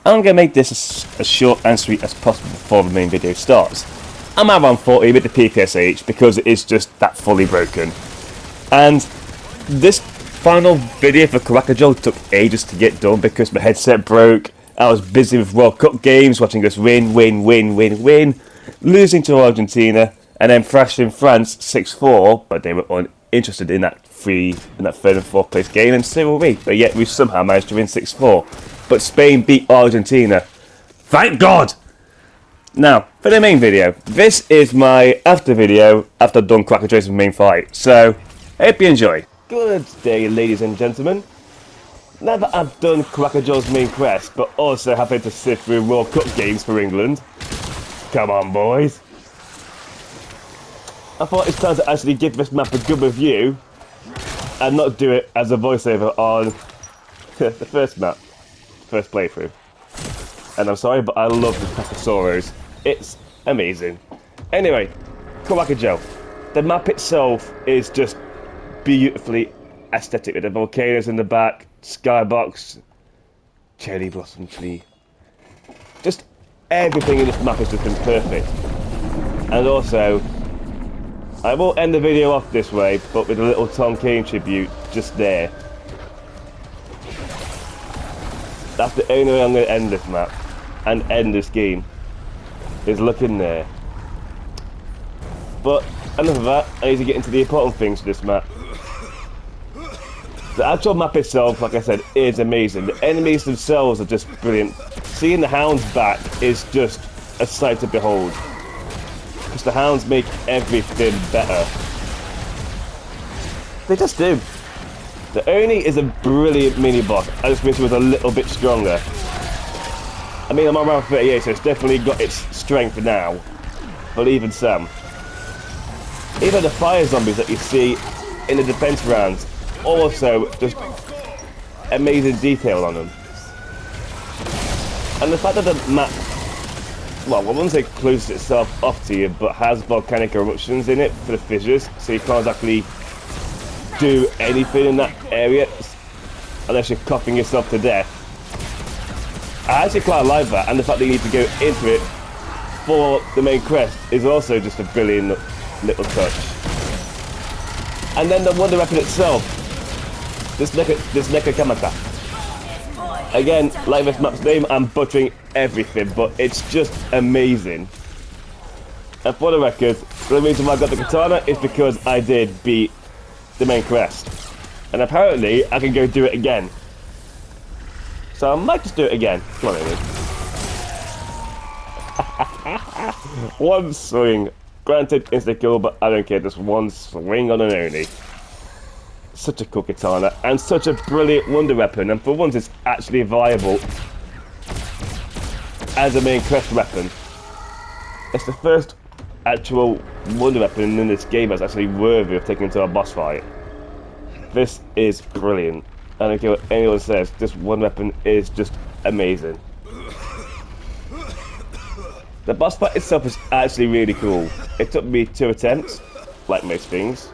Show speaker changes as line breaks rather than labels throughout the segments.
I'm going to make this as short and sweet as possible before the main video starts. I'm at around 40 with the PPSH because it is just that fully broken. And this final video for Kowakujō took ages to get done because my headset broke. I was busy with World Cup games, watching us win, losing to Argentina, and then thrashing France 6-4, but they were uninterested in that third and fourth place game, and so were we. But yet we somehow managed to win 6-4. But Spain beat Argentina. Thank God! Now, for the main video, this is my after video after I've done Kowakujō's main fight. So, I hope you enjoy. Good day, ladies and gentlemen. Now that I've done Kowakujō's main quest, but also having to sift through World Cup games for England. Come on, boys. I thought it's time to actually give this map a good review and not do it as a voiceover on the first map, first playthrough. And I'm sorry, but I love the Pepasauros. It's amazing. Anyway, Kowakujō. The map itself is just beautifully aesthetic with the volcanoes in the back, skybox, cherry blossom tree. Just everything in this map has just been perfect. And also, I will end the video off this way, but with a little Tom Kane tribute just there. That's the only way I'm going to end this map and end this game, is looking there. But enough of that, I need to get into the important things for this map. The actual map itself, like I said, is amazing. The enemies themselves are just brilliant. Seeing the hounds back is just a sight to behold. Because the hounds make everything better. They just do. The Oni is a brilliant mini-boss. I just wish it was a little bit stronger. I mean, I'm on round 38, so it's definitely got its strength now. But even some. Even the fire zombies that you see in the defense rounds, also just amazing detail on them. And the fact that the map, well, I wouldn't say closes itself off to you, but has volcanic eruptions in it for the fissures, so you can't actually do anything in that area unless you're coughing yourself to death. I actually quite like that, and the fact that you need to go into it for the main quest is also just a brilliant little touch. And then the wonder weapon itself, this Neko Kamata. Again, like this map's name, I'm butchering everything, but it's just amazing. And for the record, the reason why I got the katana is because I did beat the main quest. And apparently, I can go do it again. So I might just do it again. Come on, Amy. One swing. Granted, instant kill, but I don't care. Just one swing on an Oni. Such a cool katana, and such a brilliant wonder weapon. And for once, it's actually viable as a main quest weapon. It's the first actual wonder weapon in this game that's actually worthy of taking into a boss fight. This is brilliant. I don't care what anyone says, this one weapon is just amazing. The boss fight itself is actually really cool. It took me 2 attempts, like most things.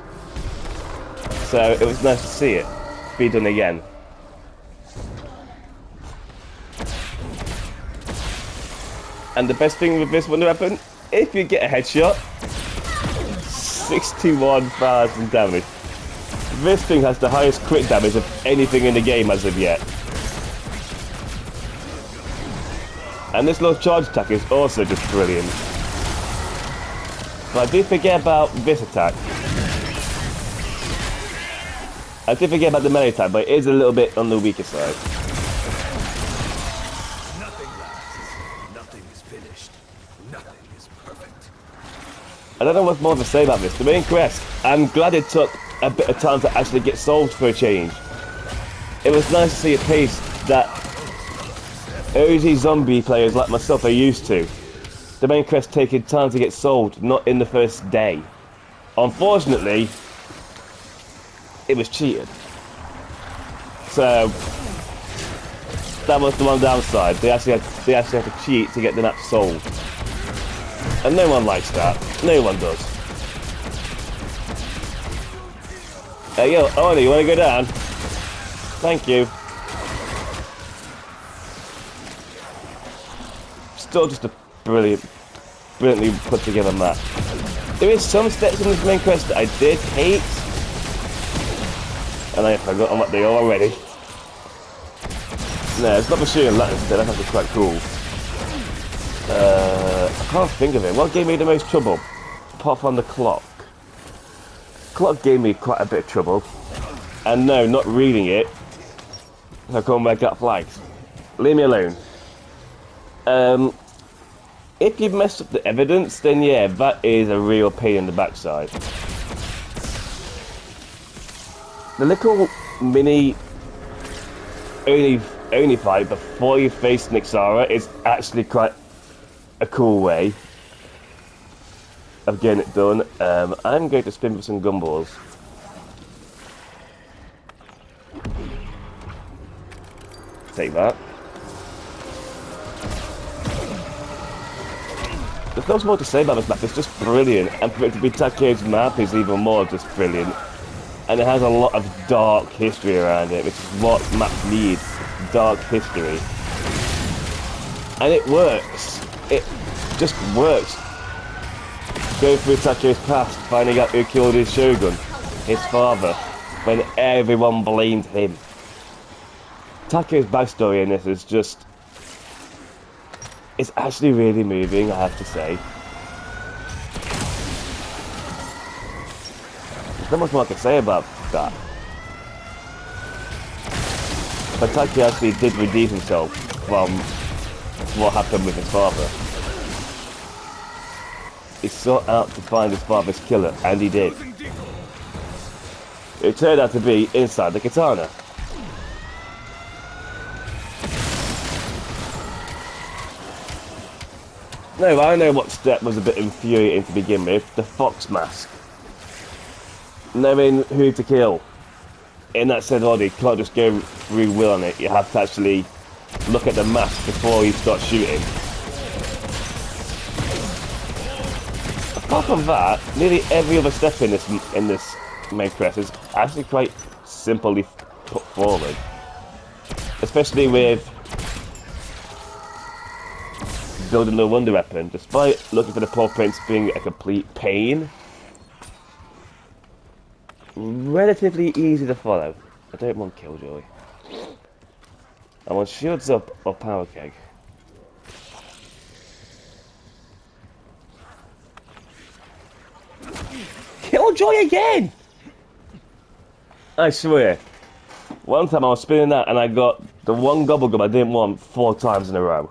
So it was nice to see it be done again. And the best thing with this wonder weapon, if you get a headshot, 61,000 damage. This thing has the highest crit damage of anything in the game as of yet. And this little charge attack is also just brilliant. But I did forget about this attack. I did forget about the melee attack, but it is a little bit on the weaker side.
Nothing lasts. Nothing is finished. Nothing is perfect.
I don't know what more to say about this. The main quest, I'm glad it took a bit of time to actually get solved for a change. It was nice to see a pace that OG zombie players like myself are used to. The main quest taking time to get solved, not in the first day. Unfortunately, it was cheated. So that was the one downside. They actually had to cheat to get the map solved. And no one likes that. No one does. Hey yo, Oni, you wanna go down? Thank you. still just a brilliantly put together map. There is some steps in this main quest that I did hate, and I forgot what they are already. No, it's not pursuing Latin instead, that's actually quite cool. I can't think of it. What gave me the most trouble? Apart from the clock. Clock gave me quite a bit of trouble. And no, not reading it. I call my gut flags. Leave me alone. If you've messed up the evidence, then yeah, that is a real pain in the backside. The little mini only fight before you face Nixara is actually quite a cool way of getting it done. I'm going to spin for some gumballs. Take that. There's not more to say about this map, it's just brilliant, and for it to be Takeo's map is even more just brilliant. And it has a lot of dark history around it, which is what maps need, dark history. And it works. It just works. Going through Takeo's past, finding out who killed his shogun, his father, when everyone blamed him. Takeo's backstory in this is just... it's actually really moving, I have to say. There's not much more I can say about that. But Takeo actually did redeem himself from what happened with his father. He sought out to find his father's killer, and he did. It turned out to be inside the katana. No, I know what step was a bit infuriating to begin with, the fox mask. Knowing who to kill. In that said order, you can't just go through will on it, you have to actually look at the mask before you start shooting. Apart from that, nearly every other step in this main quest is actually quite simply put forward. Especially with building the wonder weapon, despite looking for the paw prints being a complete pain. Relatively easy to follow. I don't want Killjoy. I want shields up or power keg. Killjoy again! I swear. One time I was spinning that and I got the one gobblegum I didn't want 4 times in a row.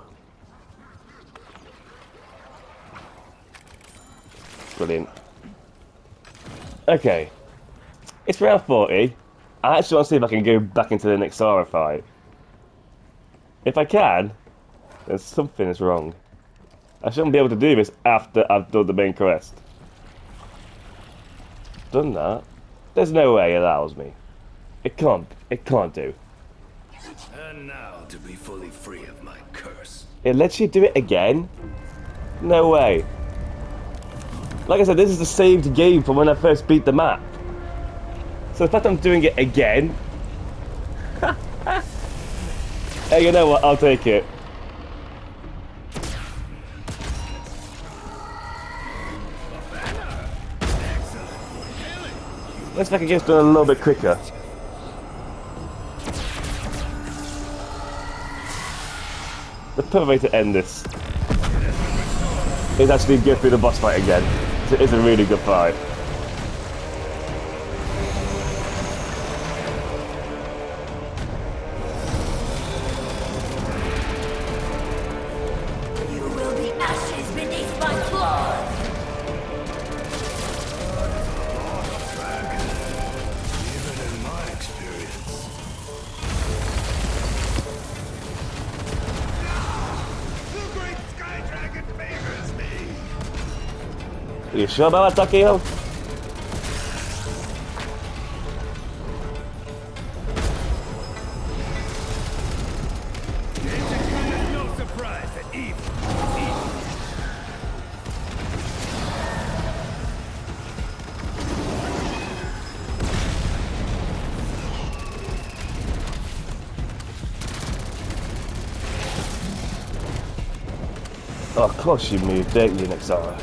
Brilliant. Okay. It's round 40. I actually want to see if I can go back into the Nixara fight. If I can, then something is wrong. I shouldn't be able to do this after I've done the main quest. Done that? There's no way it allows me. It can't do.
And now to be fully free of my curse.
It lets you do it again? No way. Like I said, this is the saved game from when I first beat the map. So the fact I'm doing it again... Hey, you know what? I'll take it. Let's make it get done a little bit quicker. The perfect way to end this is actually go through the boss fight again. It is a really good fight.
You will be ashes beneath my claws!
Even in my experience. The great sky dragon favors me.
Are you sure about that, Takeo?
No surprise that evil is evil.
Oh, of course you moved, don't you, Nexara?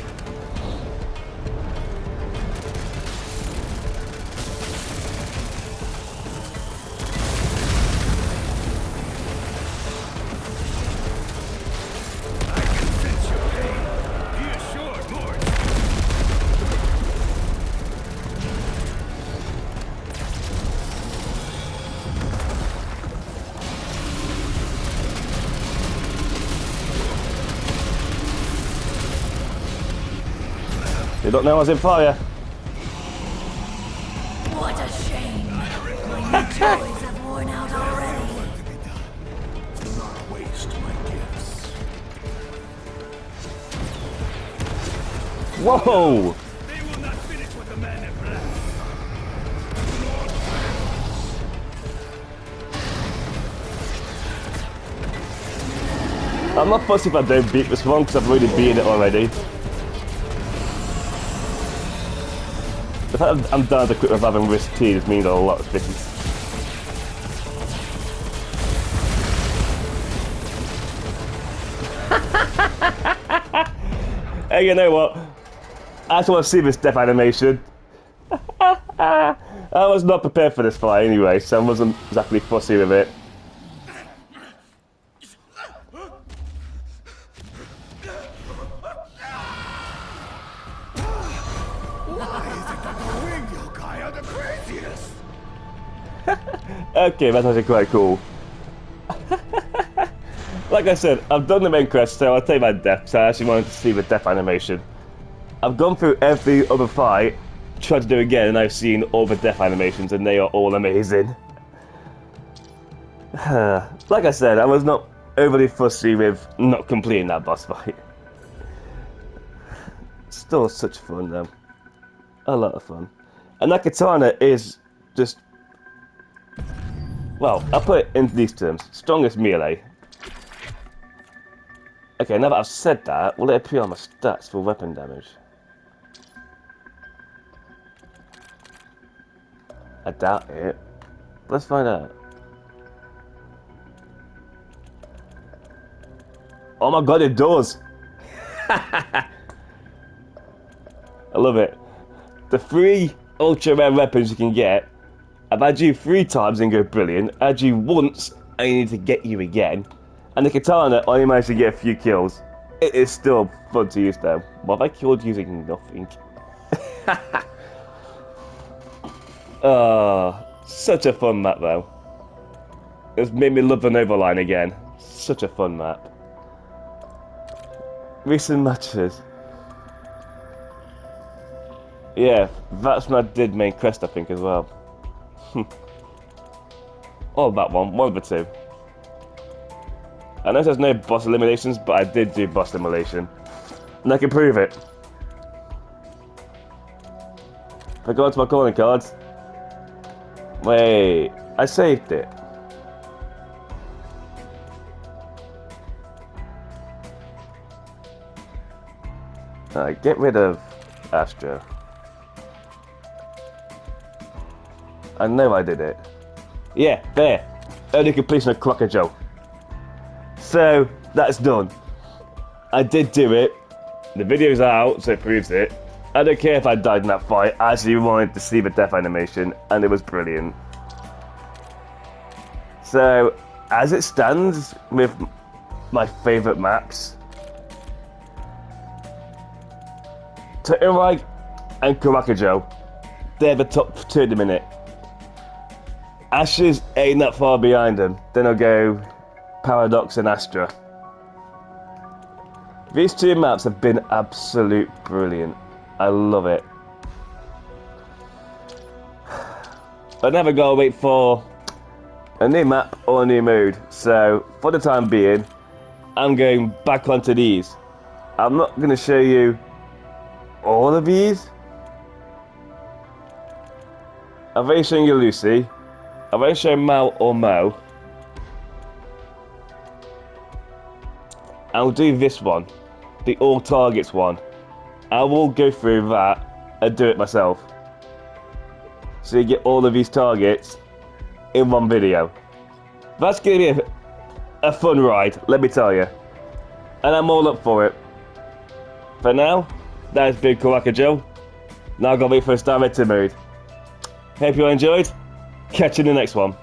You don't know I was in fire.
What a shame. My new toys have worn out already.
Do not waste my gifts.
Whoa!
They will not finish with the man in black.
I'm not fussy if I don't beat this one because I've already beaten it already. The fact I'm down to quit with having risk tears means a lot of things. Hey, you know what? I just want to see this death animation. I was not prepared for this fight anyway, so I wasn't exactly fussy with it. Okay, that's actually quite cool. Like I said, I've done the main quest, so I'll take my death, so I actually wanted to see the death animation. I've gone through every other fight, tried to do it again, and I've seen all the death animations, and they are all amazing. Like I said, I was not overly fussy with not completing that boss fight. Still such fun, though. A lot of fun. And that katana is just... Well, I'll put it in these terms. Strongest melee. Okay, now that I've said that, will it appear on my stats for weapon damage? I doubt it. Let's find out. Oh my god, it does! I love it. The 3 ultra rare weapons you can get, I've had you 3 times and go brilliant. I had you once, I need to get you again. And the katana, I managed to get a few kills. It is still fun to use though. What have I killed using nothing? Such a fun map though. It's made me love the Nova Line again. Such a fun map. Recent matches. Yeah, that's when I did main quest I think as well. Or that one of the 2. I know there's no boss eliminations, but I did do boss elimination. And I can prove it. If I go into my calling cards. Wait, I saved it. Alright, get rid of Astro. I know I did it. Yeah, there. Early completion of Kowakujō. So, that's done. I did do it. The video's out, so it proves it. I don't care if I died in that fight. I actually wanted to see the death animation, and it was brilliant. So, as it stands with my favourite maps, Totenreich and Kowakujō, they're the top 2 at the minute. Ashes ain't that far behind them. Then I'll go Paradox and Astra. These 2 maps have been absolute brilliant. I love it. I never gotta wait for a new map or a new mood. So for the time being, I'm going back onto these. I'm not gonna show you all of these. I've already shown you Lucy. I've already shown Mal or Mo. I'll do this one, the all targets one. I will go through that and do it myself. So you get all of these targets in one video. That's going to be a fun ride, let me tell you. and I'm all up for it. For now, that is Big Kowakujō. Now I've got to wait for a star red to mood. Hope you all enjoyed. Catch you in the next one.